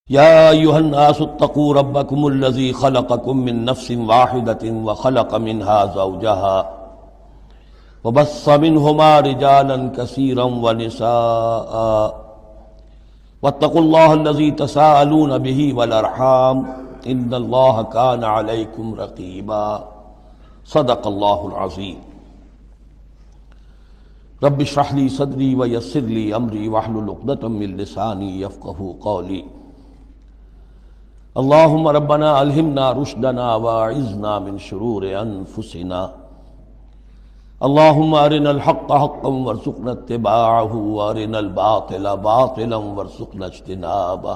يا أيها الناس اتقوا ربكم الذي خلقكم من نفس واحدة وخلق منها زوجها وبث منهما رجالا كثيرا ونساء واتقوا الله الذي تساءلون به والأرحام إن الله كان عليكم رقيبا صدق الله العظيم رب اشرح لي صدري ويسر لي أمري واحلل عقدة من لساني يفقهوا قولي اللهم ربنا ألهمنا رشدنا واعذنا من شرور أنفسنا اللهم أرنا الحق حقا وارزقنا اتباعه وأرنا الباطل باطلا وارزقنا اجتنابه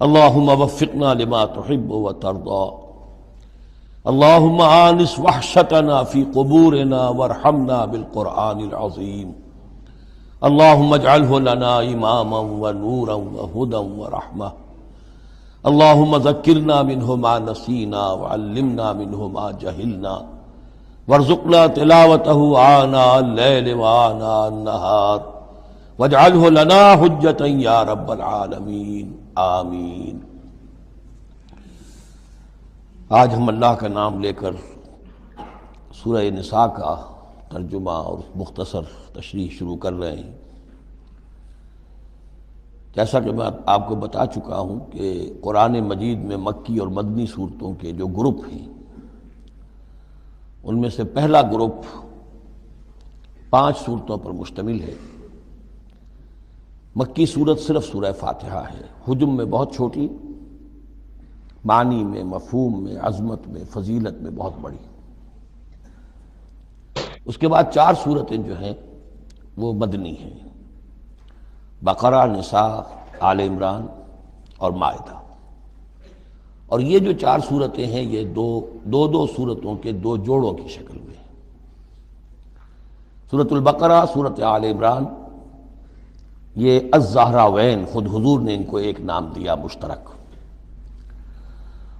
اللهم وفقنا لما تحب وترضى اللهم آنس وحشتنا في قبورنا وارحمنا بالقرآن العظيم اللهم اجعله لنا إماما ونورا وهدى ورحمة اللهم ذكرنا منه ما نسينا وعلمنا منه ما جهلنا وارزقنا تلاوته آناء الليل وآناء النهار واجعله لنا حجة يا رب العالمین آمین۔ آج ہم اللہ کا نام لے کر سورہ نساء کا ترجمہ اور مختصر تشریح شروع کر رہے ہیں۔ جیسا کہ میں آپ کو بتا چکا ہوں کہ قرآن مجید میں مکی اور مدنی صورتوں کے جو گروپ ہیں ان میں سے پہلا گروپ 5 صورتوں پر مشتمل ہے۔ مکی صورت صرف سورہ فاتحہ ہے، حجم میں بہت چھوٹی، معنی میں، مفہوم میں، عظمت میں، فضیلت میں بہت بڑی۔ اس کے بعد 4 صورتیں جو ہیں وہ مدنی ہیں، بقرہ، نساء، آل عمران اور مائدہ۔ اور یہ جو 4 صورتیں ہیں یہ دو صورتوں کے 2 جوڑوں کی شکل میں ہیں۔ سورۃ البقرہ، سورۃ آل عمران، یہ الزہراوین، خود حضور نے ان کو ایک نام دیا مشترک،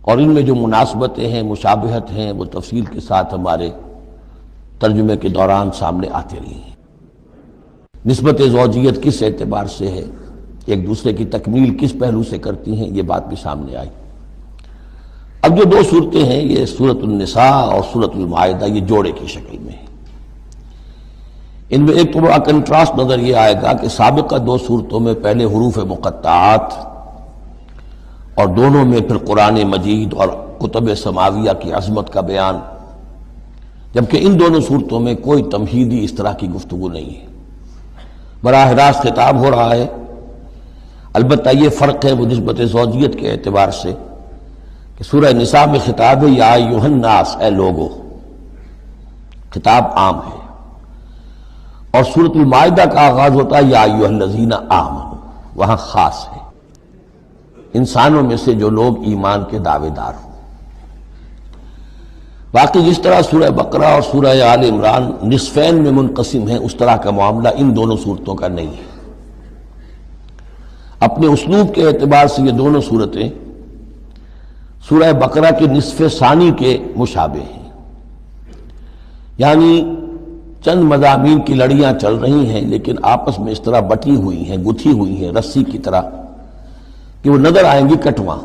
اور ان میں جو مناسبتیں ہیں، مشابہت ہیں، وہ تفصیل کے ساتھ ہمارے ترجمے کے دوران سامنے آتے رہی ہیں۔ نسبت زوجیت کس اعتبار سے ہے، ایک دوسرے کی تکمیل کس پہلو سے کرتی ہیں، یہ بات بھی سامنے آئی۔ اب جو 2 صورتیں ہیں یہ سورۃ النساء اور سورۃ المائدہ، یہ جوڑے کی شکل میں ہیں۔ ان میں ایک تھوڑا کنٹراسٹ نظر یہ آئے گا کہ سابقہ 2 صورتوں میں پہلے حروف مقطعات اور دونوں میں پھر قرآن مجید اور کتب سماویہ کی عظمت کا بیان، جبکہ ان دونوں صورتوں میں کوئی تمہیدی اس طرح کی گفتگو نہیں ہے، براہ راست خطاب ہو رہا ہے۔ البتہ یہ فرق ہے وہ نسبت زوجیت کے اعتبار سے کہ سورہ نساء میں خطاب ہے یا ایھا الناس، اے لوگو، خطاب عام ہے، اور سورۃ المائدہ کا آغاز ہوتا ہے یا ایھا الذین آمنوا، وہاں خاص ہے، انسانوں میں سے جو لوگ ایمان کے دعوے دار ہوں۔ باقی جس طرح سورہ بقرہ اور سورہ آل عمران نصفین میں منقسم ہیں، اس طرح کا معاملہ ان دونوں صورتوں کا نہیں ہے۔ اپنے اسلوب کے اعتبار سے یہ دونوں صورتیں سورہ بقرہ کے نصف ثانی کے مشابہ ہیں، یعنی چند مضامین کی لڑیاں چل رہی ہیں لیکن آپس میں اس طرح بٹی ہوئی ہیں، گتھی ہوئی ہیں رسی کی طرح کہ وہ نظر آئیں گی کٹواں۔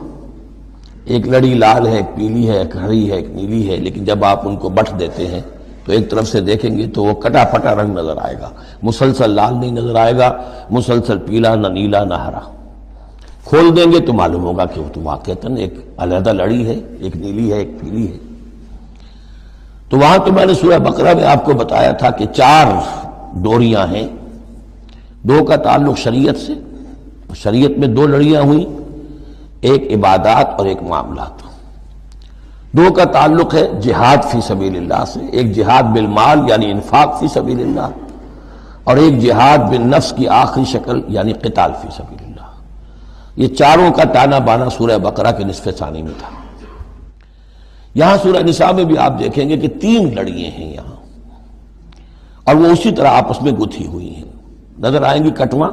ایک لڑی لال ہے، ایک پیلی ہے، ایک ہری ہے، ایک نیلی ہے، لیکن جب آپ ان کو بٹ دیتے ہیں تو ایک طرف سے دیکھیں گے تو وہ کٹا پھٹا رنگ نظر آئے گا، مسلسل لال نہیں نظر آئے گا، مسلسل پیلا، نہ نیلا نہ ہرا۔ کھول دیں گے تو معلوم ہوگا کہ وہ تو واقعتاً ایک علیحدہ لڑی ہے، ایک نیلی ہے، ایک پیلی ہے۔ تو وہاں تو میں نے سورہ بقرہ میں آپ کو بتایا تھا کہ 4 ڈوریاں ہیں، 2 کا تعلق شریعت سے، شریعت میں 2 لڑیاں ہوئیں، ایک عبادات اور ایک معاملات۔ 2 کا تعلق ہے جہاد فی سبیل اللہ سے، ایک جہاد بالمال یعنی انفاق فی سبیل اللہ، اور ایک جہاد بالنفس کی آخری شکل یعنی قتال فی سبیل اللہ۔ یہ 4 کا تانا بانا سورہ بقرہ کے نصف ثانی میں تھا۔ یہاں سورہ نساء میں بھی آپ دیکھیں گے کہ 3 لڑیاں ہیں یہاں، اور وہ اسی طرح آپس میں گتھی ہوئی ہیں، نظر آئیں گی کٹواں،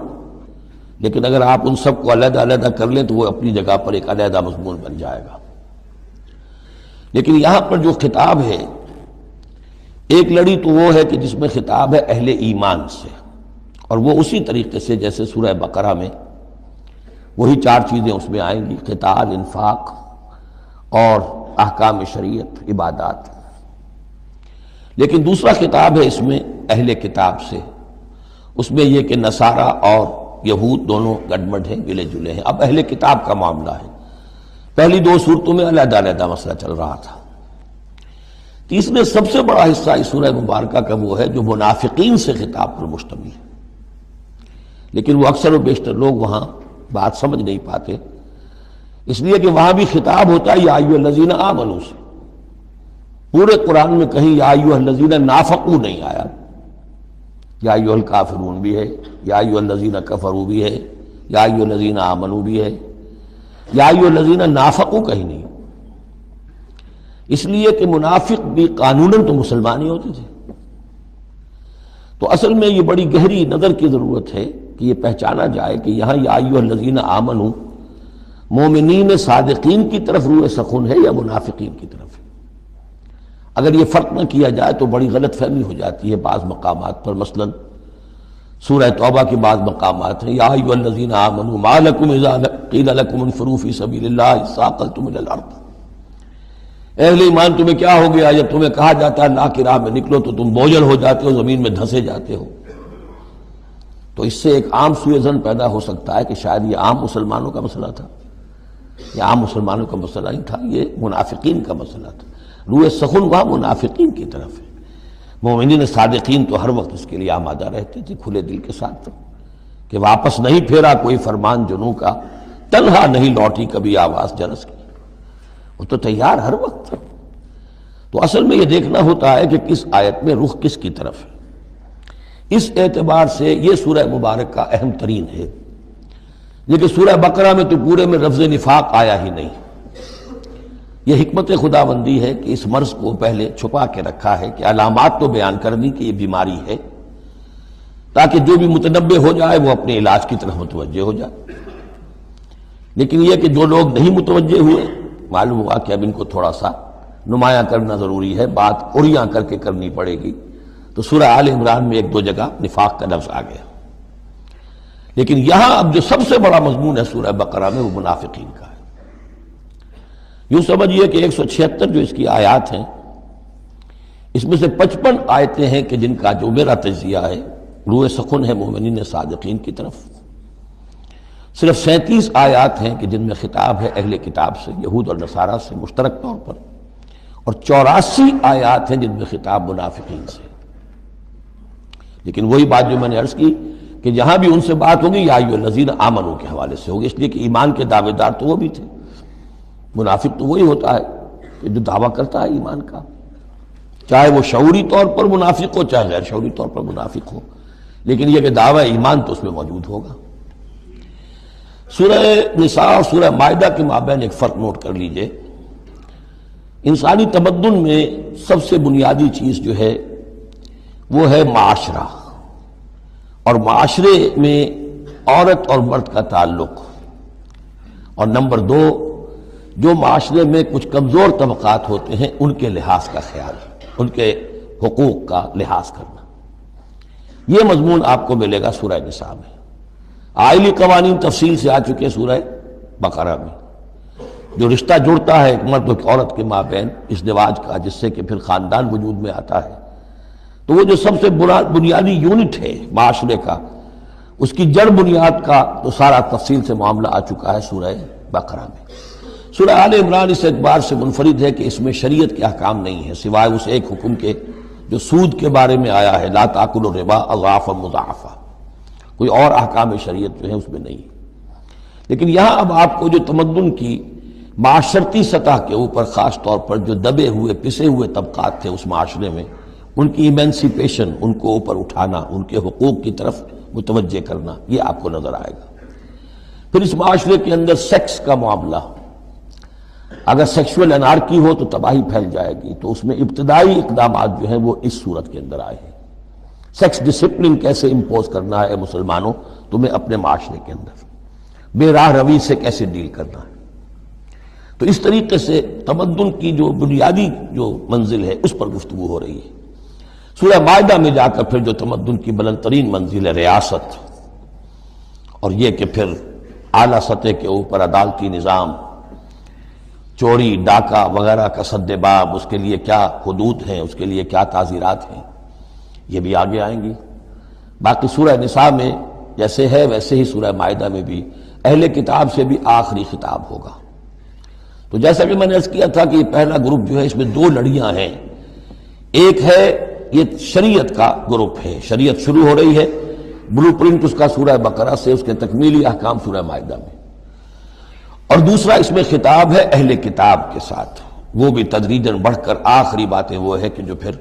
لیکن اگر آپ ان سب کو علیحدہ علیحدہ کر لیں تو وہ اپنی جگہ پر ایک علیحدہ مضمون بن جائے گا۔ لیکن یہاں پر جو خطاب ہے، ایک لڑی تو وہ ہے کہ جس میں خطاب ہے اہل ایمان سے، اور وہ اسی طریقے سے جیسے سورہ بقرہ میں وہی 4 چیزیں اس میں آئیں گی: قتال، انفاق اور احکام شریعت، عبادات۔ لیکن دوسرا خطاب ہے اس میں اہل کتاب سے، اس میں یہ کہ نصارہ اور یہود دونوں گڈمڈ ہیں، ملے جلے ہیں۔ اب اہل کتاب کا معاملہ ہے۔ پہلی 2 صورتوں میں علیحدہ علیحدہ مسئلہ چل رہا تھا۔ تیسرے سب سے بڑا حصہ اس سورہ مبارکہ کا وہ ہے جو منافقین سے خطاب پر مشتمل ہے، لیکن وہ اکثر و بیشتر لوگ وہاں بات سمجھ نہیں پاتے، اس لیے کہ وہاں بھی خطاب ہوتا ہے یا ایھا الذین آمنوا سے۔ پورے قرآن میں کہیں یا ایھا الذین نافقوا نہیں آیا، یا ایھا الکافرون بھی ہے، یا ایھا الذین کفروا بھی ہے، یا ایھا الذین آمنوا بھی ہے، یا ایھا الذین نافقوا کہیں نہیں۔ اس لیے کہ منافق بھی قانوناً تو مسلمان ہی ہوتے تھے۔ تو اصل میں یہ بڑی گہری نظر کی ضرورت ہے کہ یہ پہچانا جائے کہ یہاں یا ایھا الذین آمنوا مومنین صادقین کی طرف روح سخن ہے یا منافقین کی طرف ہے۔ اگر یہ فرق نہ کیا جائے تو بڑی غلط فہمی ہو جاتی ہے بعض مقامات پر۔ مثلا سورہ توبہ کے بعض مقامات ہیں: یا ایھا الذین آمنوا ما لکم اذا قیل لکم انفروا فی سبیل اللہ اثاقلتم الی الارض۔ اہل ایمان تمہیں کیا ہو گیا جب تمہیں کہا جاتا ہے اللہ کی راہ میں نکلو تو تم بوجھل ہو جاتے ہو، زمین میں دھنسے جاتے ہو۔ تو اس سے ایک عام سوء ظن پیدا ہو سکتا ہے کہ شاید یہ عام مسلمانوں کا مسئلہ تھا۔ یہ عام مسلمانوں کا مسئلہ نہیں تھا، یہ منافقین کا مسئلہ تھا۔ روح سخن وہاں منافقین کی طرف ہے۔ مومنین صادقین تو ہر وقت اس کے لیے آمادہ رہتے تھے کھلے دل کے ساتھ، کہ واپس نہیں پھیرا کوئی فرمان جنوں کا، تنہا نہیں لوٹی کبھی آواز جرس کی۔ وہ تو تیار ہر وقت تھا۔ تو اصل میں یہ دیکھنا ہوتا ہے کہ کس آیت میں رخ کس کی طرف ہے۔ اس اعتبار سے یہ سورہ مبارک کا اہم ترین ہے، لیکن سورہ بقرہ میں تو پورے میں لفظ نفاق آیا ہی نہیں۔ یہ حکمت خداوندی ہے کہ اس مرض کو پہلے چھپا کے رکھا ہے، کہ علامات تو بیان کر دی کہ یہ بیماری ہے، تاکہ جو بھی متنبہ ہو جائے وہ اپنے علاج کی طرف متوجہ ہو جائے۔ لیکن یہ کہ جو لوگ نہیں متوجہ ہوئے، معلوم ہوا کہ اب ان کو تھوڑا سا نمایاں کرنا ضروری ہے، بات اوریاں کر کے کرنی پڑے گی۔ تو سورہ آل عمران میں 1-2 جگہ نفاق کا لفظ آ گیا، لیکن یہاں اب جو سب سے بڑا مضمون ہے سورہ بقرہ میں وہ منافقین کا ہے۔ یوں سمجھیے کہ 176 جو اس کی آیات ہیں، اس میں سے 55 آیتیں ہیں کہ جن کا جو میرا تجزیہ ہے روح سخن ہے مومنین صادقین کی طرف۔ صرف 37 آیات ہیں کہ جن میں خطاب ہے اہل کتاب سے، یہود اور نصارہ سے مشترک طور پر، اور 84 آیات ہیں جن میں خطاب منافقین سے۔ لیکن وہی بات جو میں نے عرض کی کہ جہاں بھی ان سے بات ہوگی یا ایھا الذین آمنوا کے حوالے سے ہوگی، اس لیے کہ ایمان کے دعوے دار تو وہ بھی تھے۔ منافق تو وہی ہوتا ہے کہ جو دعویٰ کرتا ہے ایمان کا، چاہے وہ شعوری طور پر منافق ہو چاہے غیر شعوری طور پر منافق ہو، لیکن یہ کہ دعویٰ ایمان تو اس میں موجود ہوگا۔ سورہ نساء اور سورہ مائدہ کے مابین ایک فرق نوٹ کر لیجئے۔ انسانی تمدن میں سب سے بنیادی چیز جو ہے وہ ہے معاشرہ، اور معاشرے میں عورت اور مرد کا تعلق، اور نمبر 2 جو معاشرے میں کچھ کمزور طبقات ہوتے ہیں ان کے لحاظ کا خیال، ان کے حقوق کا لحاظ کرنا۔ یہ مضمون آپ کو ملے گا سورہ نساء میں۔ آئلی قوانین تفصیل سے آ چکے سورہ بقرہ میں، جو رشتہ جڑتا ہے ایک مرد و ایک عورت کے مابین ازدواج کا، جس سے کہ پھر خاندان وجود میں آتا ہے، تو وہ جو سب سے بنیادی یونٹ ہے معاشرے کا، اس کی جڑ بنیاد کا تو سارا تفصیل سے معاملہ آ چکا ہے سورہ بقرہ میں۔ سورہ آل عمران اس اعتبار سے منفرد ہے کہ اس میں شریعت کے احکام نہیں ہیں، سوائے اس ایک حکم کے جو سود کے بارے میں آیا ہے، لا تاکلوا الربا اضعافا مضاعفا۔ کوئی اور احکام شریعت جو ہے اس میں نہیں۔ لیکن یہاں اب آپ کو جو تمدن کی معاشرتی سطح کے اوپر خاص طور پر جو دبے ہوئے پسے ہوئے طبقات تھے اس معاشرے میں، ان کی ایمینسیپیشن، ان کو اوپر اٹھانا، ان کے حقوق کی طرف متوجہ کرنا، یہ آپ کو نظر آئے گا۔ پھر اس معاشرے کے اندر سیکس کا معاملہ، اگر سیکشول انارکی ہو تو تباہی پھیل جائے گی، تو اس میں ابتدائی اقدامات جو ہیں وہ اس صورت کے اندر آئے ہیں۔ سیکس ڈسپلن کیسے امپوز کرنا ہے مسلمانوں تمہیں اپنے معاشرے کے اندر، بے راہ روی سے کیسے ڈیل کرنا ہے۔ تو اس طریقے سے تمدن کی جو بنیادی جو منزل ہے اس پر گفتگو ہو رہی ہے۔ سورہ مائدہ میں جا کر پھر جو تمدن کی بلند ترین منزل ہے ریاست، اور یہ کہ پھر اعلیٰ سطح کے اوپر عدالتی نظام، چوری ڈاکہ وغیرہ کا سد باب، اس کے لیے کیا حدود ہیں، اس کے لیے کیا تعزیرات ہیں، یہ بھی آگے آئیں گی۔ باقی سورہ نساء میں جیسے ہے ویسے ہی سورہ مائدہ میں بھی اہل کتاب سے بھی آخری خطاب ہوگا۔ تو جیسا کہ میں نے عرض کیا تھا کہ یہ پہلا گروپ جو ہے اس میں دو لڑیاں ہیں۔ ایک ہے یہ شریعت کا گروپ ہے، شریعت شروع ہو رہی ہے، بلو پرنٹ اس کا سورہ بقرہ سے، اس کے تکمیلی احکام سورہ مائدہ میں، اور دوسرا اس میں خطاب ہے اہل کتاب کے ساتھ، وہ بھی تدریجاً بڑھ کر آخری باتیں وہ ہے کہ جو پھر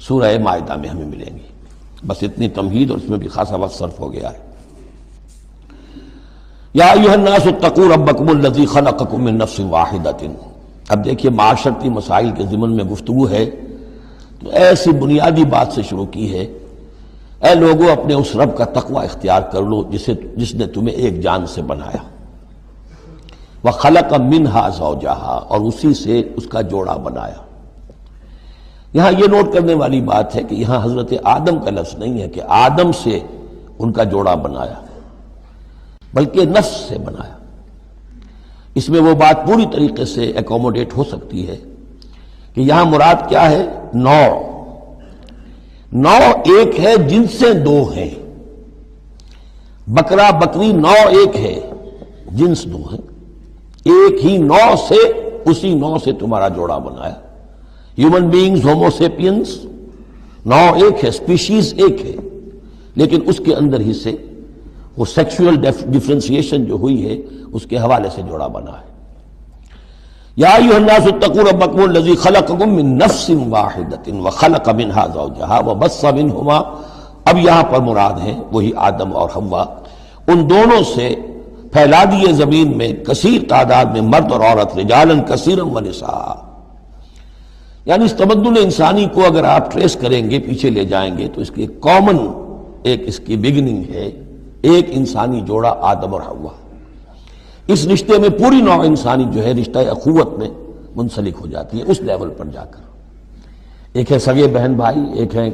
سورہ مائدہ میں ہمیں ملیں گی۔ بس اتنی تمہید، اور اس میں بھی خاصا وقت صرف ہو گیا ہے۔ یا ایھا الناس اتقوا ربکم الذی خلقکم من نفس واحدۃ۔ اب دیکھیے معاشرتی مسائل کے ضمن میں گفتگو ہے تو ایسی بنیادی بات سے شروع کی ہے، اے لوگوں اپنے اس رب کا تقوی اختیار کر لو جس نے تمہیں ایک جان سے بنایا، وَخَلَقَ مِنْهَا زَوْجَهَا، اور اسی سے اس کا جوڑا بنایا۔ یہاں یہ نوٹ کرنے والی بات ہے کہ یہاں حضرت آدم کا لفظ نہیں ہے کہ آدم سے ان کا جوڑا بنایا، بلکہ نفس سے بنایا۔ اس میں وہ بات پوری طریقے سے ایکوموڈیٹ ہو سکتی ہے کہ یہاں مراد کیا ہے؟ نوع ایک ہے، جن سے دو ہیں، بکرا بکری نوع ایک ہے، جنس دو ہے، ایک ہی نوع سے، اسی نوع سے تمہارا جوڑا بنایا۔ ہیومن بینگز ہومو سیپینس نوع ایک ہے، سپیشیز ایک ہے، لیکن اس کے اندر ہی سے وہ سیکشول ڈفرینسیشن جو ہوئی ہے اس کے حوالے سے جوڑا بنا ہے۔ یا ایھا الناس اتقوا ربکم الذی خلقکم من نفس واحدۃ وخلق منها زوجها وبث منہما، اب یہاں پر مراد ہیں وہی آدم اور حوا، ان دونوں سے پھیلا دیے زمین میں کثیر تعداد میں مرد اور عورت، رجالا کثیرا ونساء۔ یعنی اس تمدن انسانی کو اگر آپ ٹریس کریں گے، پیچھے لے جائیں گے، تو اس کی ایک کامن اس کی بگننگ ہے، ایک انسانی جوڑا آدم اور حوا۔ اس رشتے میں پوری نوع انسانی جو ہے رشتہ اخوت میں منسلک ہو جاتی ہے، اس لیول پر جا کر۔ ایک ہے سگے بہن بھائی، ایک ہے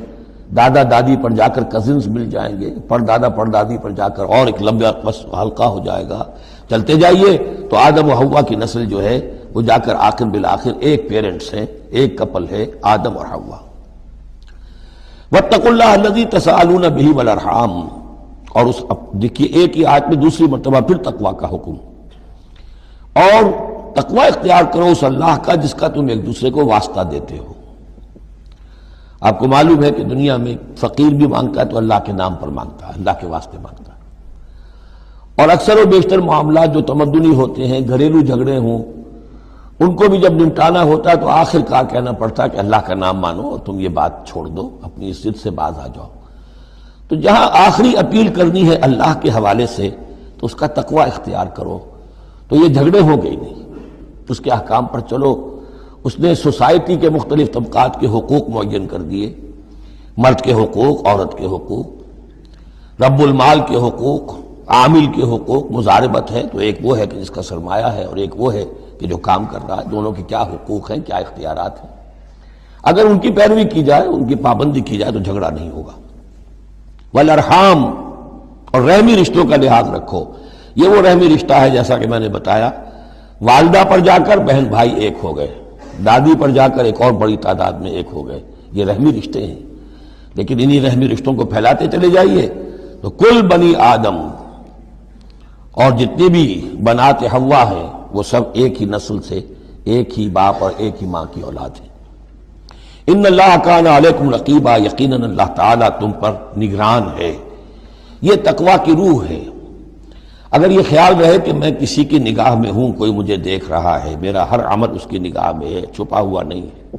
دادا دادی پر جا کر کزنز مل جائیں گے، پردادا پردادی پر جا کر اور ایک لمبا بس حلقہ ہو جائے گا۔ چلتے جائیے تو آدم و حوا کی نسل جو ہے وہ جا کر آخر بالآخر ایک پیرنٹس ہیں، ایک کپل ہے، آدم اور حوا۔ واتقوا اللہ الذی تساءلون بہ والارحام، اور اس دیکھیے ایک ہی آیت میں دوسری مرتبہ پھر تقوی کا حکم، اور تقوی اختیار کرو اس اللہ کا جس کا تم ایک دوسرے کو واسطہ دیتے ہو۔ آپ کو معلوم ہے کہ دنیا میں فقیر بھی مانگتا ہے تو اللہ کے نام پر مانگتا ہے، اللہ کے واسطے مانگتا ہے، اور اکثر و بیشتر معاملات جو تمدنی ہوتے ہیں، گھریلو جھگڑے ہوں، ان کو بھی جب نمٹانا ہوتا ہے تو آخر کار کہنا پڑتا ہے کہ اللہ کا نام مانو اور تم یہ بات چھوڑ دو، اپنی اس ضد سے باز آ جاؤ۔ تو جہاں آخری اپیل کرنی ہے اللہ کے حوالے سے تو اس کا تقوی اختیار کرو، تو یہ جھگڑے ہو گئی نہیں، اس کے احکام پر چلو۔ اس نے سوسائٹی کے مختلف طبقات کے حقوق معین کر دیے، مرد کے حقوق، عورت کے حقوق، رب المال کے حقوق، عامل کے حقوق، مضاربت ہے تو ایک وہ ہے کہ جس کا سرمایہ ہے اور ایک وہ ہے کہ جو کام کر رہا ہے، دونوں کے کیا حقوق ہیں، کیا اختیارات ہیں۔ اگر ان کی پیروی کی جائے، ان کی پابندی کی جائے تو جھگڑا نہیں ہوگا۔ والارحام، اور رحمی رشتوں کا لحاظ رکھو۔ یہ وہ رحمی رشتہ ہے جیسا کہ میں نے بتایا، والدہ پر جا کر بہن بھائی ایک ہو گئے، دادی پر جا کر ایک اور بڑی تعداد میں ایک ہو گئے، یہ رحمی رشتے ہیں۔ لیکن انہی رحمی رشتوں کو پھیلاتے چلے جائیے تو کل بنی آدم، اور جتنے بھی بنات حوا ہیں وہ سب ایک ہی نسل سے، ایک ہی باپ اور ایک ہی ماں کی اولاد ہیں۔ ان اللہ کان علیکم رقیبا، یقیناً اللہ تعالیٰ تم پر نگران ہے۔ یہ تقویٰ کی روح ہے۔ اگر یہ خیال رہے کہ میں کسی کی نگاہ میں ہوں، کوئی مجھے دیکھ رہا ہے، میرا ہر عمل اس کی نگاہ میں ہے، چھپا ہوا نہیں ہے،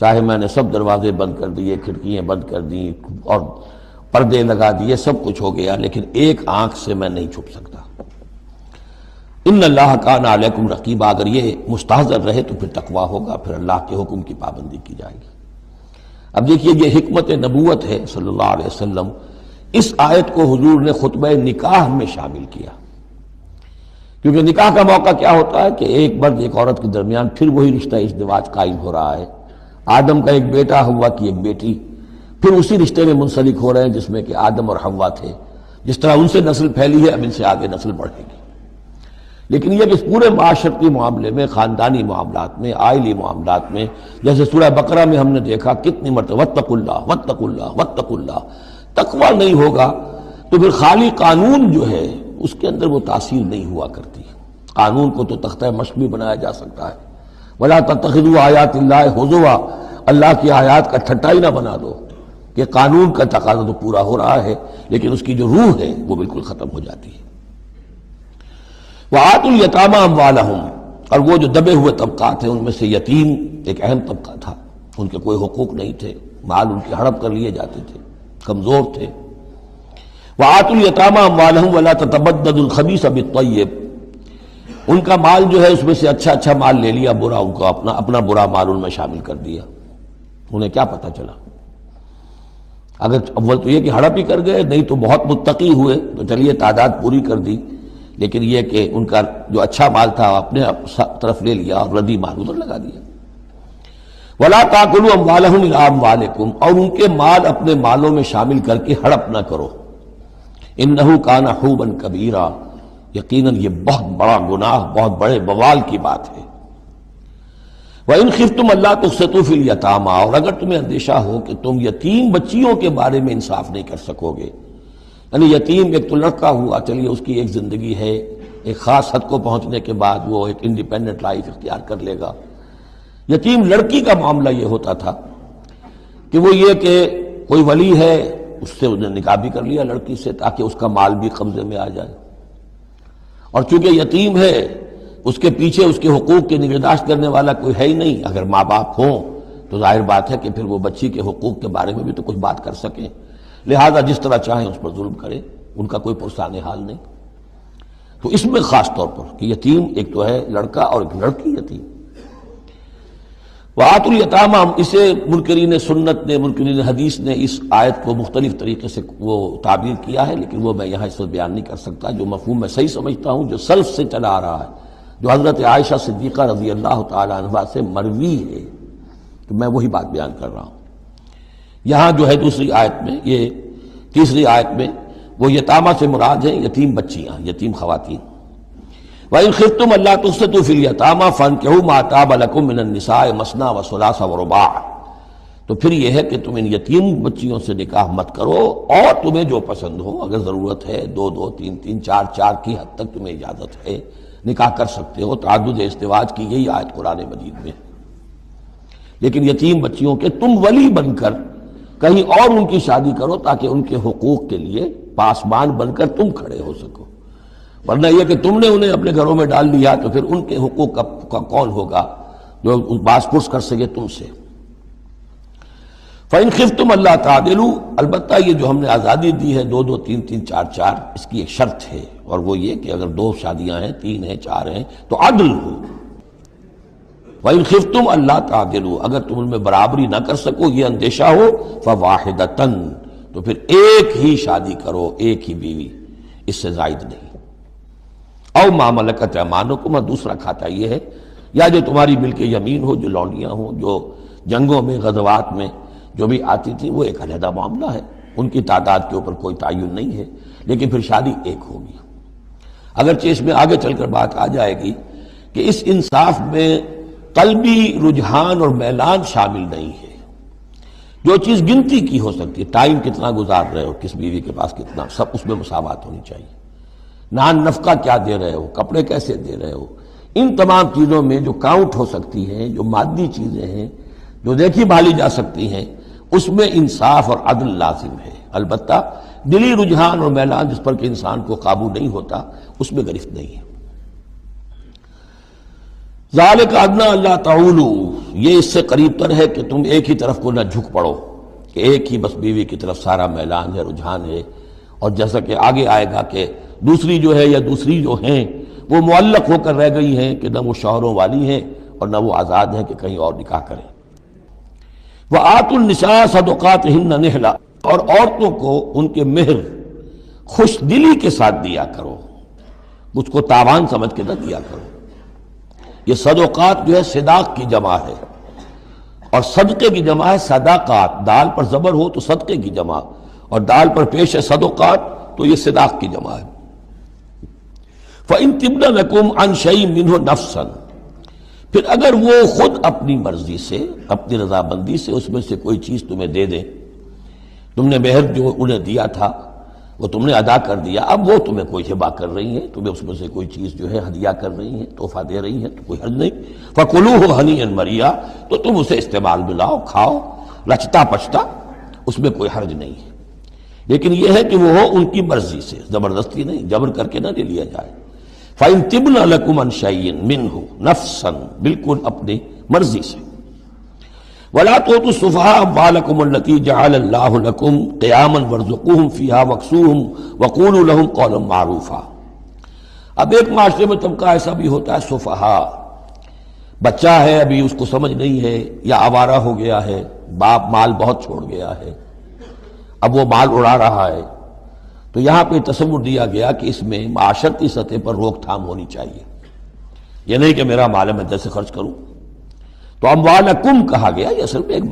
چاہے میں نے سب دروازے بند کر دیے، کھڑکیاں بند کر دی اور پردے لگا دیے، سب کچھ ہو گیا، لیکن ایک آنکھ سے میں نہیں چھپ سکتا۔ ان اللہ کان علیکم رقیبا، اگر یہ مستحضر رہے تو پھر تقویٰ ہوگا، پھر اللہ کے حکم کی پابندی کی جائے گی۔ اب دیکھیے یہ حکمت نبوت ہے صلی اللہ علیہ وسلم، اس آیت کو حضور نے خطبہ نکاح میں شامل کیا، کیونکہ نکاح کا موقع کیا ہوتا ہے کہ ایک مرد ایک عورت کے درمیان پھر وہی رشتہ ازدواج قائم ہو رہا ہے، آدم کا ایک بیٹا، حوا کی ایک بیٹی، پھر اسی رشتے میں منسلک ہو رہے ہیں جس میں کہ آدم اور حوا تھے، جس طرح ان سے نسل پھیلی ہے اب ان سے آگے نسل بڑھے گی۔ لیکن یہ کہ اس پورے معاشرتی معاملے میں، خاندانی معاملات میں، آئلی معاملات میں، جیسے سورہ بقرہ میں ہم نے دیکھا کتنی مرتبہ واتقوا اللہ واتقوا اللہ واتقوا اللہ، تقویٰ نہیں ہوگا تو پھر خالی قانون جو ہے اس کے اندر وہ تاثیر نہیں ہوا کرتی۔ قانون کو تو تختہ مشق بھی بنایا جا سکتا ہے، وَلَا تَتَّخِذُوا آیَاتِ اللَّهِ هُزُوًا، اللہ کی آیات کا ٹھٹا ہی نہ بنا دو کہ قانون کا تقاضا تو پورا ہو رہا ہے لیکن اس کی جو روح ہے وہ بالکل ختم ہو جاتی ہے۔ وَآتُوا الْيَتَامَىٰ أَمْوَالَهُمْ، اور وہ جو دبے ہوئے طبقات ہیں ان میں سے یتیم ایک اہم طبقہ تھا، ان کے کوئی حقوق نہیں تھے، مال ان کے ہڑپ کر لیے جاتے تھے، کمزور تھے۔ وَآتُوا الْيَتَامَىٰ أَمْوَالَهُمْ وَلَا تَتَبَدَّلُوا الْخَبِيثَ بِالطَّيِّبِ، ان کا مال جو ہے اس میں سے اچھا مال لے لیا، برا ان کو اپنا برا مال ان میں شامل کر دیا۔ انہیں کیا پتہ چلا؟ اگر اول تو یہ کہ ہڑپ ہی کر گئے، نہیں تو بہت متقی ہوئے تو چلیے تعداد پوری کر دی، لیکن یہ کہ ان کا جو اچھا مال تھا اپنے طرف لے لیا اور ردی مال ادھر لگا دیا۔ وَلَا تَأْكُلُوا أَمْوَالَهُمْ إِلَىٰ أَمْوَالِكُمْ، اور ان کے مال اپنے مالوں میں شامل کر کے ہڑپ نہ کرو۔ إِنَّهُ كَانَ حُوبًا كَبِيرًا، یقیناً یہ بہت بڑا گناہ، بہت بڑے بوال کی بات ہے۔ وَإِنْ خِفْتُمْ أَلَّا تُقْسِطُوا فِي الْيَتَامَىٰ، اور اگر تمہیں اندیشہ ہو کہ تم یتیم بچیوں کے بارے میں انصاف نہیں کر سکو گے، یعنی یتیم ایک تو لڑکا ہوا، چلیے اس کی ایک زندگی ہے، ایک خاص حد کو پہنچنے کے بعد وہ ایک انڈیپینڈنٹ لائف اختیار کر لے گا۔ یتیم لڑکی کا معاملہ یہ ہوتا تھا کہ وہ یہ کہ کوئی ولی ہے، اس سے انہیں نکاح بھی کر لیا لڑکی سے تاکہ اس کا مال بھی قبضے میں آ جائے، اور چونکہ یتیم ہے اس کے پیچھے اس کے حقوق کی نگہداشت کرنے والا کوئی ہے ہی نہیں۔ اگر ماں باپ ہوں تو ظاہر بات ہے کہ پھر وہ بچی کے حقوق کے بارے میں بھی تو کچھ بات کر سکیں، لہذا جس طرح چاہیں اس پر ظلم کرے، ان کا کوئی پرسان حال نہیں۔ تو اس میں خاص طور پر کہ یتیم ایک تو ہے لڑکا اور ایک لڑکی یتیم۔ وَآتُوا الْيَتَامَىٰ، اسے منکرین سنت نے، منکرین حدیث نے اس آیت کو مختلف طریقے سے وہ تعبیر کیا ہے، لیکن وہ میں یہاں اس وقت بیان نہیں کر سکتا۔ جو مفہوم میں صحیح سمجھتا ہوں، جو سلف سے چلا آ رہا ہے، جو حضرت عائشہ صدیقہ رضی اللہ تعالی عنہا سے مروی ہے، تو میں وہی بات بیان کر رہا ہوں۔ یہاں جو ہے دوسری آیت میں، یہ تیسری آیت میں وہ یتامہ سے مراد ہیں یتیم بچیاں، یتیم خواتین۔ وَإِنْ خِفْتُمْ أَلَّا تُقْسِطُوا فِي الْيَتَامَىٰ فَانكِحُوا مَا طَابَ لَكُم مِّنَ النِّسَاءِ مَثْنَىٰ وَثُلَاثَ وَرُبَاع، تو پھر یہ ہے کہ تم ان یتیم بچیوں سے نکاح مت کرو، اور تمہیں جو پسند ہو، اگر ضرورت ہے 2 3 3 4 کی حد تک تمہیں اجازت ہے، نکاح کر سکتے ہو۔ تعدد ازدواج کی یہی آیت قرآن مجید میں، لیکن یتیم بچیوں کے تم ولی بن کر کہیں اور ان کی شادی کرو تاکہ ان کے حقوق کے لیے پاسبان بن کر تم کھڑے ہو سکو، ورنہ یہ کہ تم نے انہیں اپنے گھروں میں ڈال دیا تو پھر ان کے حقوق کا کون ہوگا جو باز پرس کر سکے تم سے۔ فَإِنْ خِفْتُمْ أَلَّا تَعْدِلُوا، البتہ یہ جو ہم نے آزادی دی ہے 2 2 3 3 4 4، اس کی ایک شرط ہے، اور وہ یہ کہ اگر 2 شادیاں ہیں، 3 ہیں، 4 ہیں تو عدل ہو۔ وَإِنْ خِفْتُمْ أَلَّا تَعْدِلُوا، اگر تم ان میں برابری نہ کر سکو، یہ اندیشہ ہو، فَوَاحِدَةً، تو پھر ایک ہی شادی کرو، ایک ہی بیوی، اس سے زائد نہیں۔ او ما ملکت ایمانکم، اور دوسرا کھاتا یہ ہے، یا جو تمہاری ملک یمین ہو، جو لونڈیاں ہوں، جو جنگوں میں غزوات میں جو بھی آتی تھی، وہ ایک علیحدہ معاملہ ہے، ان کی تعداد کے اوپر کوئی تعین نہیں ہے، لیکن پھر شادی ایک ہوگی۔ اگرچہ اس میں آگے چل کر بات آ جائے گی کہ اس انصاف میں قلبی رجحان اور میلان شامل نہیں ہے، جو چیز گنتی کی ہو سکتی ہے، ٹائم کتنا گزار رہے ہو، کس بیوی کے پاس کتنا، سب اس میں مساوات ہونی چاہیے۔ نان نفقہ کیا دے رہے ہو، کپڑے کیسے دے رہے ہو، ان تمام چیزوں میں جو کاؤنٹ ہو سکتی ہیں، جو مادی چیزیں ہیں، جو دیکھی بھالی جا سکتی ہیں، اس میں انصاف اور عدل لازم ہے۔ البتہ دلی رجحان اور میلان جس پر کہ انسان کو قابو نہیں ہوتا، اس میں گرفت نہیں ہے۔ ذالک ادنیٰ اللہ تعولوا، یہ اس سے قریب تر ہے کہ تم ایک ہی طرف کو نہ جھک پڑو، کہ ایک ہی بس بیوی کی طرف سارا میلان ہے، رجحان ہے، اور جیسا کہ آگے آئے گا کہ دوسری جو ہے یا دوسری جو ہیں وہ معلق ہو کر رہ گئی ہیں کہ نہ وہ شوہروں والی ہیں اور نہ وہ آزاد ہیں کہ کہیں اور نکاح کریں۔ وَآتُوا النِّسَاءَ صَدُقَاتِهِنَّ نِحْلًا، اور عورتوں کو ان کے مہر خوش دلی کے ساتھ دیا کرو، اس کو تاوان سمجھ کے نہ دیا کرو۔ یہ صدقات جو ہے صداق کی جمع ہے، اور صدقے کی جمع ہے صداقات، دال پر زبر ہو تو صدقے کی جمع، اور دال پر پیش ہے صدقات تو یہ صداق کی جمع ہے۔ فَإِن تِبْنَ لَكُمْ عَنْ شَيْءٍ مِّنْهُ نَفْسًا، پھر اگر وہ خود اپنی مرضی سے، اپنی رضامندی سے اس میں سے کوئی چیز تمہیں دے دیں، تم نے مہر جو انہیں دیا تھا وہ تم نے ادا کر دیا، اب وہ تمہیں کوئی ہبہ کر رہی ہیں، تمہیں اس میں سے کوئی چیز جو ہے ہدیہ کر رہی ہیں، تحفہ دے رہی ہیں، تو کوئی حرج نہیں۔ فَكُلُوهُ هَنِيئًا مَرِيئًا، تو تم اسے استعمال میں لاؤ، کھاؤ لچتا پچتا، اس میں کوئی حرج نہیں ہے، لیکن یہ ہے کہ وہ ہو ان کی مرضی سے، زبردستی نہیں، جبر کر کے نہ لے لیا جائے۔ فَإِن تِبْنَ لَكُمْ عَنْ شَيْءٍ مِّنْهُ نَفْسًا، بالکل اپنی مرضی سے۔ وَلَا تُؤْتُوا السُّفَهَاءَ أَمْوَالَكُمُ الَّتِي جَعَلَ اللَّهُ لَكُمْ قِيَامًا وَارْزُقُوهُمْ فِيهَا وَاكْسُوهُمْ وَقُولُوا لَهُمْ قَوْلًا مَّعْرُوفًا۔ اب ایک معاشرے میں طبقہ ایسا بھی ہوتا ہے سفہاء، بچہ ہے ابھی اس کو سمجھ نہیں ہے، یا آوارہ ہو گیا ہے، باپ مال بہت چھوڑ گیا ہے، اب وہ مال اڑا رہا ہے، تو یہاں پہ تصور دیا گیا کہ اس میں معاشرتی سطح پر روک تھام ہونی چاہیے، یہ نہیں کہ میرا مال ہے میں جیسے خرچ کروں۔ تو اموالکم کہا گیا، یہ اصل میں ایک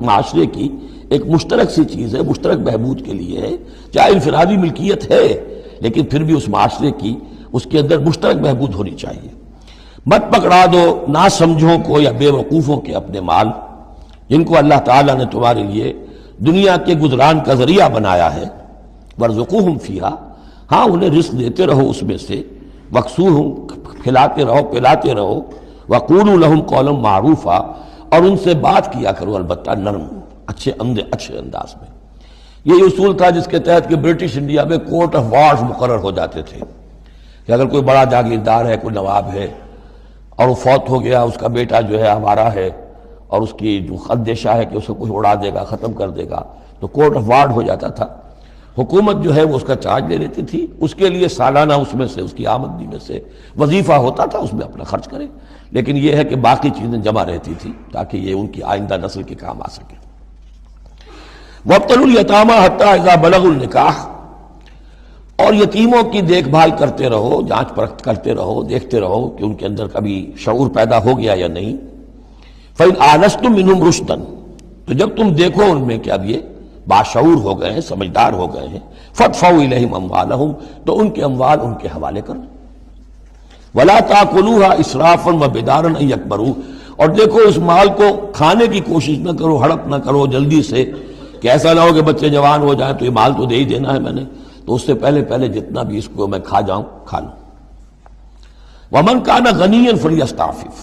معاشرے کی ایک مشترک سی چیز ہے، مشترک بہبود کے لیے ہے، چاہے انفرادی ملکیت ہے لیکن پھر بھی اس معاشرے کی اس کے اندر مشترک بہبود ہونی چاہیے۔ مت پکڑا دو نا سمجھوں کو یا بے وقوفوں کے اپنے مال، جن کو اللہ تعالیٰ نے تمہارے لیے دنیا کے گزران کا ذریعہ بنایا ہے۔ وارزقوہم فیہا، ہاں انہیں رزق دیتے رہو اس میں سے، وکسوہم، کھلاتے رہو پلاتے رہو، وقولوا لہم قولا معروفا، اور ان سے بات کیا کرو البتہ نرم، اچھے انداز میں۔ یہ اصول تھا جس کے تحت کہ برٹش انڈیا میں کورٹ آف وارز مقرر ہو جاتے تھے کہ اگر کوئی بڑا جاگیردار ہے، کوئی نواب ہے اور وہ فوت ہو گیا، اس کا بیٹا جو ہے ہمارا ہے اور اس کی جو اندیشہ ہے کہ اسے کچھ اڑا دے گا، ختم کر دے گا، تو کورٹ آف وارز ہو جاتا تھا، حکومت جو ہے وہ اس کا چارج لے لیتی تھی، اس کے لیے سالانہ اس میں سے، اس کی آمدنی میں سے وظیفہ ہوتا تھا، اس میں اپنا خرچ کرے، لیکن یہ ہے کہ باقی چیزیں جمع رہتی تھی تاکہ یہ ان کی آئندہ نسل کے کام آ سکے۔ وَابْتَلُوا الْيَتَامَىٰ حَتَّىٰ إِذَا بَلَغُوا النِّكَاحَ، اور یتیموں کی دیکھ بھال کرتے رہو، جانچ پرکھ کرتے رہو، دیکھتے رہو کہ ان کے اندر کبھی شعور پیدا ہو گیا یا نہیں۔ فَإِنْ آنَسْتُم مِّنْهُمْ رُشْدًا، تو جب تم دیکھو ان میں کہ اب یہ باشعور ہو گئے ہیں، سمجھدار ہو گئے ہیں، فَادْفَعُوا إِلَيْهِمْ أَمْوَالَهُمْ، تو ان کے اموال ان کے حوالے کرو۔ وَلَا تَأْكُلُوهَا إِسْرَافًا وَبِدَارًا أَن يَكْبَرُوا، اور دیکھو اس مال کو کھانے کی کوشش نہ کرو، ہڑپ نہ کرو جلدی سے، کہ ایسا نہ ہو کہ بچے جوان ہو جائیں تو یہ مال تو دے ہی دینا ہے میں نے، تو اس سے پہلے جتنا بھی اس کو میں کھا جاؤں کھا لوں۔ وَمَنْ كَانَ غَنِيًّا فَلْيَسْتَعْفِفْ،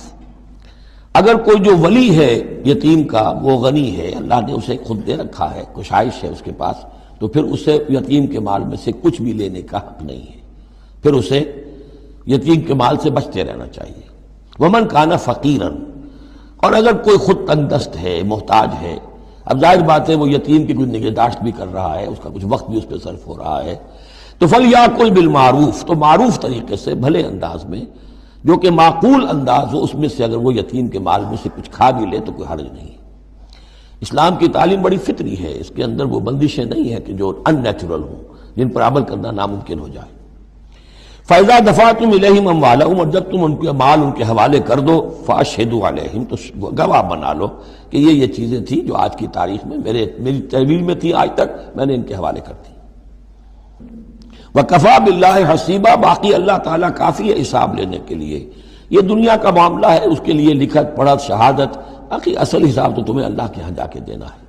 اگر کوئی جو ولی ہے یتیم کا وہ غنی ہے، اللہ نے اسے خود دے رکھا ہے، کشائش ہے اس کے پاس، تو پھر اسے یتیم کے مال میں سے کچھ بھی لینے کا حق نہیں ہے، پھر اسے یتیم کے مال سے بچتے رہنا چاہیے۔ وَمَنْ كَانَ فَقِيرًا، اور اگر کوئی خود تنگ دست ہے، محتاج ہے، اب ظاہر بات ہے وہ یتیم کی کچھ نگہداشت بھی کر رہا ہے، اس کا کچھ وقت بھی اس پہ صرف ہو رہا ہے، تو فَلْيَأْكُلْ بِالْمَعْرُوفِ، تو معروف طریقے سے، بھلے انداز میں، جو کہ معقول انداز ہو، اس میں سے اگر وہ یتیم کے مال میں سے کچھ کھا بھی لے تو کوئی حرج نہیں۔ اسلام کی تعلیم بڑی فطری ہے، اس کے اندر وہ بندشیں نہیں ہیں کہ جو ان نیچرل ہوں، جن پر عمل کرنا ناممکن ہو جائے۔ فَإِذَا دَفَعْتُمْ إِلَيْهِمْ أَمْوَالَهُمْ، اور جب تم ان کے مال ان کے حوالے کر دو، فَأَشْهِدُوا عَلَيْهِمْ، تو گواہ بنا لو کہ یہ چیزیں تھیں جو آج کی تاریخ میں میری تحویل میں تھی، آج تک میں نے ان کے حوالے کر دی۔ وَكَفَىٰ بِاللَّهِ حَسِيبًا، باقی اللہ تعالیٰ کافی ہے حساب لینے کے لیے، یہ دنیا کا معاملہ ہے، اس کے لیے لکھت پڑھت شہادت، باقی اصل حساب تو تمہیں اللہ کے ہاں جا کے دینا ہے۔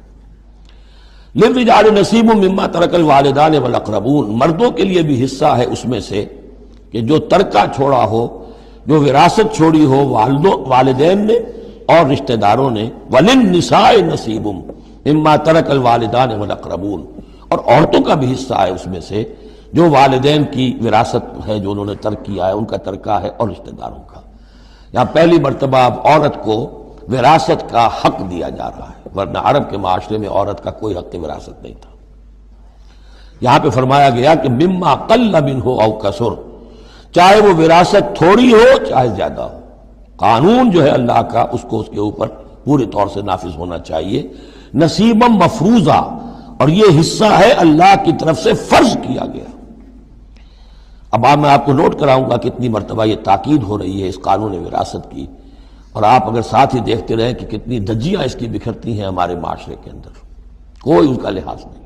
لِلرِّجَالِ نَصِيبٌ مِّمَّا تَرَكَ الْوَالِدَانِ وَالْأَقْرَبُونَ، مردوں کے لیے بھی حصہ ہے اس میں سے کہ جو ترکہ چھوڑا ہو، جو وراثت چھوڑی ہو والدین نے اور رشتہ داروں نے۔ وَلِلنِّسَاءِ نَصِيبٌ مِّمَّا تَرَكَ الْوَالِدَانِ وَالْأَقْرَبُونَ، اور عورتوں کا بھی حصہ ہے اس میں سے جو والدین کی وراثت ہے، جو انہوں نے ترک کیا ہے، ان کا ترکہ ہے، اور رشتہ داروں کا۔ یہاں پہلی مرتبہ اب عورت کو وراثت کا حق دیا جا رہا ہے، ورنہ عرب کے معاشرے میں عورت کا کوئی حق وراثت نہیں تھا۔ یہاں پہ فرمایا گیا کہ مما قل منہ او کثر، چاہے وہ وراثت تھوڑی ہو چاہے زیادہ ہو، قانون جو ہے اللہ کا اس کو اس کے اوپر پورے طور سے نافذ ہونا چاہیے۔ نصیبا مفروضہ، اور یہ حصہ ہے اللہ کی طرف سے فرض کیا گیا۔ اب میں آپ کو نوٹ کراؤں گا کتنی مرتبہ یہ تاکید ہو رہی ہے اس قانون وراثت کی، اور آپ اگر ساتھ ہی دیکھتے رہیں کہ کتنی دھجیاں اس کی بکھرتی ہیں ہمارے معاشرے کے اندر، کوئی اس کا لحاظ نہیں۔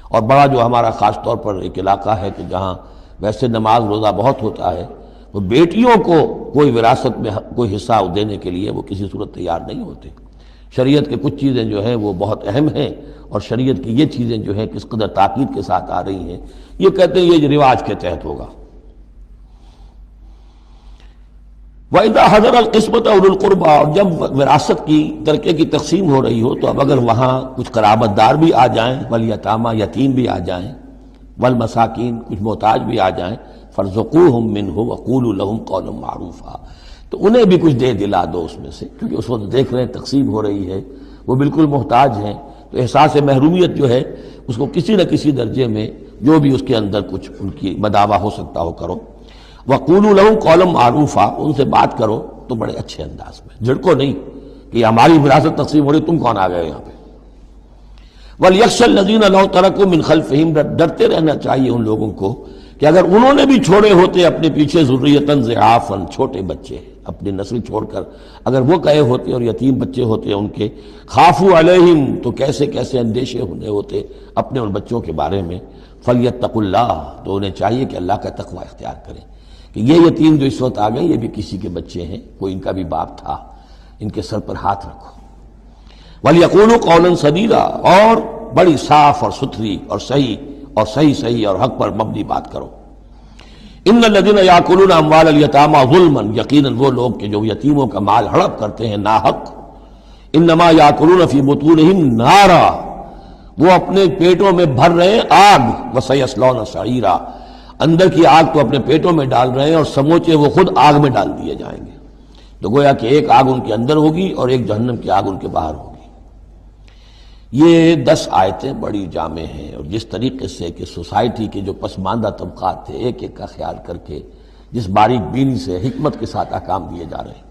اور بڑا جو ہمارا خاص طور پر ایک علاقہ ہے کہ جہاں ویسے نماز روزہ بہت ہوتا ہے، وہ بیٹیوں کو کوئی وراثت میں کوئی حصہ دینے کے لیے وہ کسی صورت تیار نہیں ہوتے۔ شریعت کے کچھ چیزیں جو ہیں وہ بہت اہم ہیں، اور شریعت کی یہ چیزیں جو ہیں کس قدر تاکید کے ساتھ آ رہی ہیں، یہ کہتے ہیں یہ رواج کے تحت ہوگا۔ وَإِذَا حَضَرَ الْقِسْمَةَ أُولُو الْقُرْبَى، اور جب وراثت کی ترکے کی تقسیم ہو رہی ہو تو اب اگر وہاں کچھ قرابت دار بھی آ جائیں، والیتامى یتیم بھی آ جائیں، والمساکین کچھ محتاج بھی آ جائیں، فارزقوہم منہ وقولوا لہم قولا معروفا، تو انہیں بھی کچھ دے دلا دو اس میں سے، کیونکہ اس وقت دیکھ رہے ہیں تقسیم ہو رہی ہے، وہ بالکل محتاج ہیں، تو احساس محرومیت جو ہے اس کو کسی نہ کسی درجے میں جو بھی اس کے اندر کچھ ان کی مداوع ہو سکتا ہو کرو۔ وقولوا لہم قولا معروفا، ان سے بات کرو تو بڑے اچھے انداز میں، جھڑکو نہیں کہ ہماری وراثت تقسیم ہو رہی تم کون آ گئے یہاں پہ۔ وَلْيَخْشَ الَّذِينَ لَوْ تَرَكُوا مِنْ خَلْفِهِمْ، ڈرتے رہنا چاہیے ان لوگوں کو کہ اگر انہوں نے بھی چھوڑے ہوتے اپنے پیچھے ذُرِّيَّةً ضِعَافًا، چھوٹے بچے اپنی نسل چھوڑ کر اگر وہ گئے ہوتے اور یتیم بچے ہوتے ان کے، خافوا علیہم، تو کیسے کیسے اندیشے ہونے ہوتے اپنے ان بچوں کے بارے میں، فَلْيَتَّقُوا اللَّهَ، تو انہیں چاہیے کہ اللہ کا تقوی اختیار کریں کہ یہ یتیم جو اس وقت آ گئے یہ بھی کسی کے بچے ہیں، کوئی ان کا بھی باپ تھا، ان کے سر پر ہاتھ رکھو۔ وَلْيَقُولُوا قَوْلًا سَدِيدًا، اور بڑی صاف اور ستھری اور صحیح اور حق پر مبنی بات کرو۔ ان الذین یاکلون اموال الیتامی ظلما، یقیناً وہ لوگ کہ جو یتیموں کا مال ہڑپ کرتے ہیں ناحق، انما یاکلون فی بطونہم نارا، وہ اپنے پیٹوں میں بھر رہے ہیں آگ، وسیصلون سعیرا، اندر کی آگ تو اپنے پیٹوں میں ڈال رہے ہیں اور سموچے وہ خود آگ میں ڈال دیے جائیں گے، تو گویا کہ ایک آگ ان کے اندر ہوگی اور ایک جہنم کی آگ ان کے باہر ہوگی۔ یہ 10 آیتیں بڑی جامع ہیں، اور جس طریقے سے کہ سوسائٹی کے جو پسماندہ طبقات تھے ایک ایک کا خیال کر کے جس باریک بینی سے حکمت کے ساتھ احکام دیے جا رہے ہیں۔